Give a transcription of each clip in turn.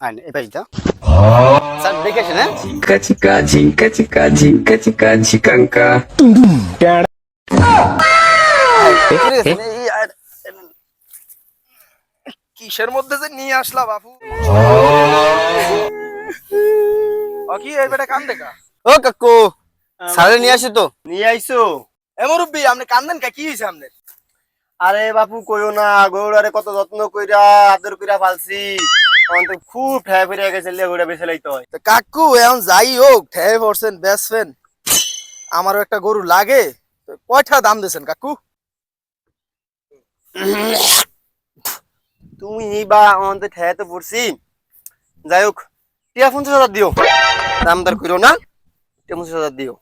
আইন এই পাইটা স্যার দেখে আসেন হ্যাঁ Chica chica chica chica chica chica chicanca. ঠিক আছে কিসের মধ্যে যে নিয়ে আসলা বাপু ও কি এই বেটা কান দেখা ও কাকু স্যারে নিয়ে আসি তো নিয়ে আইছো? এ মুরব্বি আপনি কান্দেন কা কি হইছে আপনার আরে বাপু কইও না, গরুটারে কত যত্ন কইরা আদর কইরা পালছি, এখন তো খুব ঠেয়া ফিরে গেছে, গরুটা বেছে লাইতে হয়। তো কাকু এখন যাই হোক ঠেয়ে পড়ছেন বেচবেন আমারও একটা গরু লাগে তো কয়টা দাম দিয়েছেন কাকু তুমি বা এখন তো ঠেয়া তো পড়ছি, যাই হোক টিয়া 50,000 দিও, দাম দর কইরো না, টিয়া 50,000 দিও।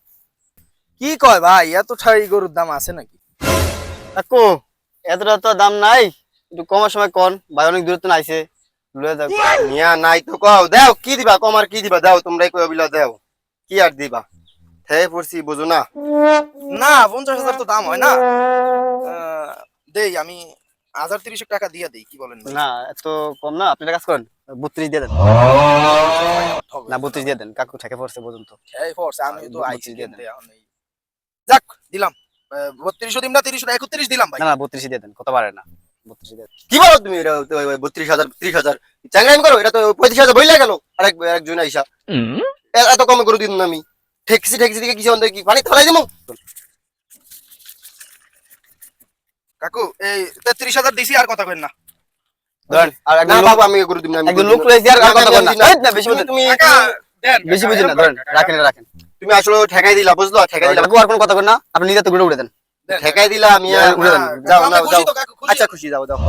কি কয় ভাই এত ঠাই গরুর দাম আছে নাকি কাকু এতটা তো দাম নাই একটু কমার সময় কোন ভাই অনেক দূর তো আইছে লয়ে যাও মিয়া নাই তো কও, দাও কি দিবা, কম আর কি দিবা, দাও তোমরাই কইও বিলা, দাও কি আর দিবা, ঠেয়া পড়ছি বুঝো না। না 50,000 তো দাম হয় না দেই আমি 1,030 টাকা দিয়ে দেই কি বলেন ভাই? না এত কম না আপনি একটা কাজ করেন 32 দিয়ে দেন না 32 দিয়ে দেন কাকু ঠেকে পড়ছে পর্যন্ত এই ফোর্স আমি তো 32 আইছি দিয়ে কিনতে এখন এই যাক দিলাম 32 দিম না 30 না 31 দিলাম ভাই না না 32 দিয়ে দেন কত পারে না 32 দিয়ে দেন কি বলো তুমি, এটা 32,000 30,000 চাংরাইম করো, এটা তো 35,000 বইলা গেল আরেকজন আইসা, এত কমে করে দিন না আমি, ঠেকছি দিকে কিছু অন্তর কি পানি থালাই দিমু। কাকু এই 33,000 দিছি আর কথা কইন না ধরেন আর না একদম বাবু আমি করে দিম না, আমি একদম করে লোক দিম না। লইছি আর কথা বলেন না এই না বেশি বুঝেন তুমি কাকা দেন বেশি বুঝেন না ধরেন রাখেন রাখেন তুমি আসলে ঠেকাই দিলা, বুঝলো, ঠেকাই দিলা, কাকু আর কোনো কথা করেন না আপনি নিজে তো ঘুরে উড়ে দেন ঠেকাই দিলা আমি, উড়ে দেন যাও আমরা না খুশি যাও, তো কাকু খুশি আচ্ছা খুশি, যাও যাও।